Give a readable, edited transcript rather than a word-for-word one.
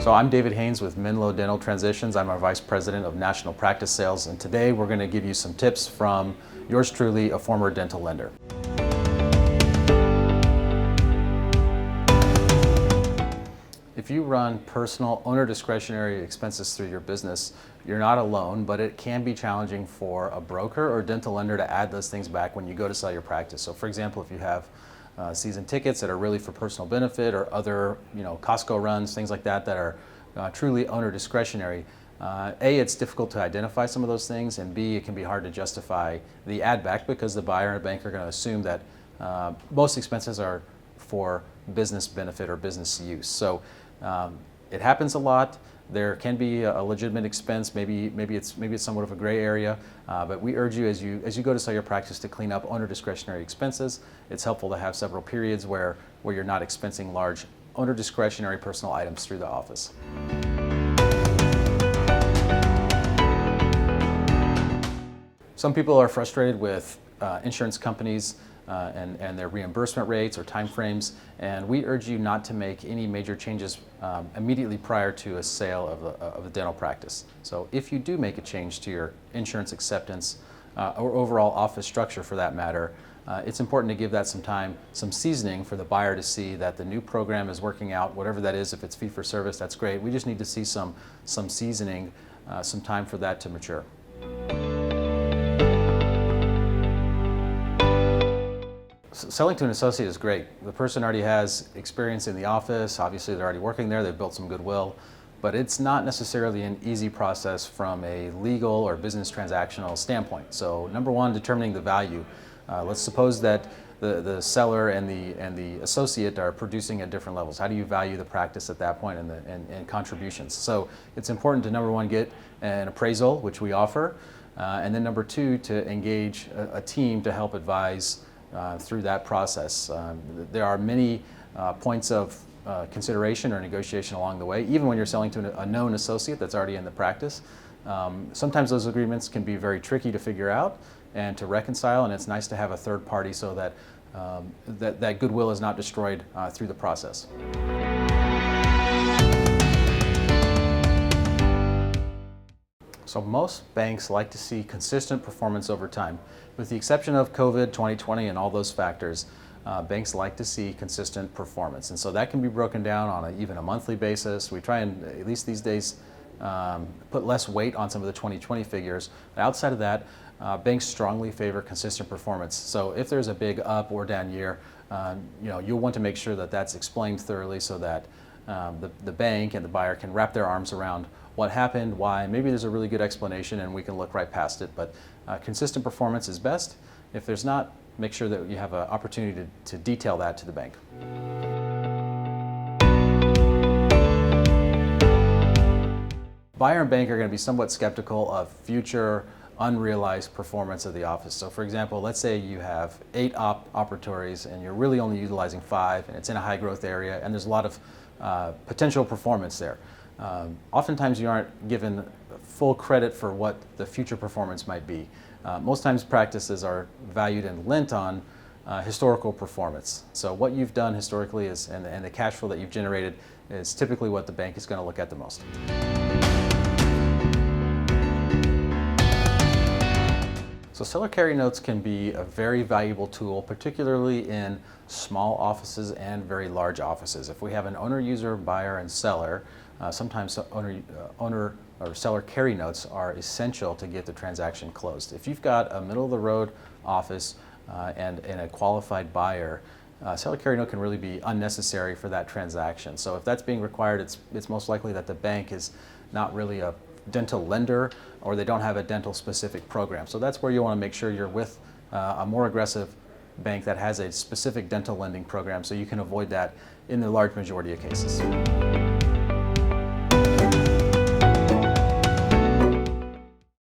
So I'm David Haynes with Menlo Dental Transitions. I'm our Vice President of National Practice Sales, and today we're going to give you some tips from yours truly, a former dental lender. If you run personal owner discretionary expenses through your business, you're not alone, but it can be challenging for a broker or dental lender to add those things back when you go to sell your practice. So for example, if you have season tickets that are really for personal benefit, or other Costco runs, things like that that are truly owner discretionary, A, it's difficult to identify some of those things, and B, it can be hard to justify the add back because the buyer and bank are going to assume that most expenses are for business benefit or business use. So it happens a lot. There can be a legitimate expense. Maybe it's somewhat of a gray area, but we urge you as you go to sell your practice to clean up owner discretionary expenses. It's helpful to have several periods where you're not expensing large owner discretionary personal items through the office. Some people are frustrated with insurance companies and their reimbursement rates or timeframes, and we urge you not to make any major changes immediately prior to a sale of a dental practice. So if you do make a change to your insurance acceptance or overall office structure for that matter, it's important to give that some time, some seasoning for the buyer to see that the new program is working out, whatever that is. If it's fee for service, that's great. We just need to see some seasoning, some time for that to mature. Selling to an associate is great. The person already has experience in the office. Obviously, they're already working there. They've built some goodwill. But it's not necessarily an easy process from a legal or business transactional standpoint. So number one, determining the value. Let's suppose that the seller and the associate are producing at different levels. How do you value the practice at that point and contributions? So it's important to, number one, get an appraisal, which we offer. And then number two, to engage a team to help advise through that process. There are many points of consideration or negotiation along the way, even when you're selling to a known associate that's already in the practice. Sometimes those agreements can be very tricky to figure out and to reconcile, and it's nice to have a third party so that that goodwill is not destroyed through the process. So most banks like to see consistent performance over time. With the exception of COVID, 2020, and all those factors, banks like to see consistent performance. And so that can be broken down on even a monthly basis. We try and, at least these days, put less weight on some of the 2020 figures. But outside of that, banks strongly favor consistent performance. So if there's a big up or down year, you'll want to make sure that that's explained thoroughly so that the bank and the buyer can wrap their arms around what happened, why. Maybe there's a really good explanation and we can look right past it, but consistent performance is best. If there's not, make sure that you have an opportunity to detail that to the bank. Buyer and bank are going to be somewhat skeptical of future unrealized performance of the office. So for example, let's say you have 8 operatories and you're really only utilizing 5, and it's in a high growth area and there's a lot of potential performance there. Oftentimes you aren't given full credit for what the future performance might be. Most times practices are valued and lent on historical performance. So what you've done historically is, and the cash flow that you've generated is typically what the bank is going to look at the most. So seller carry notes can be a very valuable tool, particularly in small offices and very large offices. If we have an owner, user, buyer, and seller, sometimes owner or seller carry notes are essential to get the transaction closed. If you've got a middle-of-the-road office and a qualified buyer, seller carry note can really be unnecessary for that transaction. So if that's being required, it's most likely that the bank is not really a dental lender, or they don't have a dental specific program. So that's where you want to make sure you're with a more aggressive bank that has a specific dental lending program, so you can avoid that in the large majority of cases.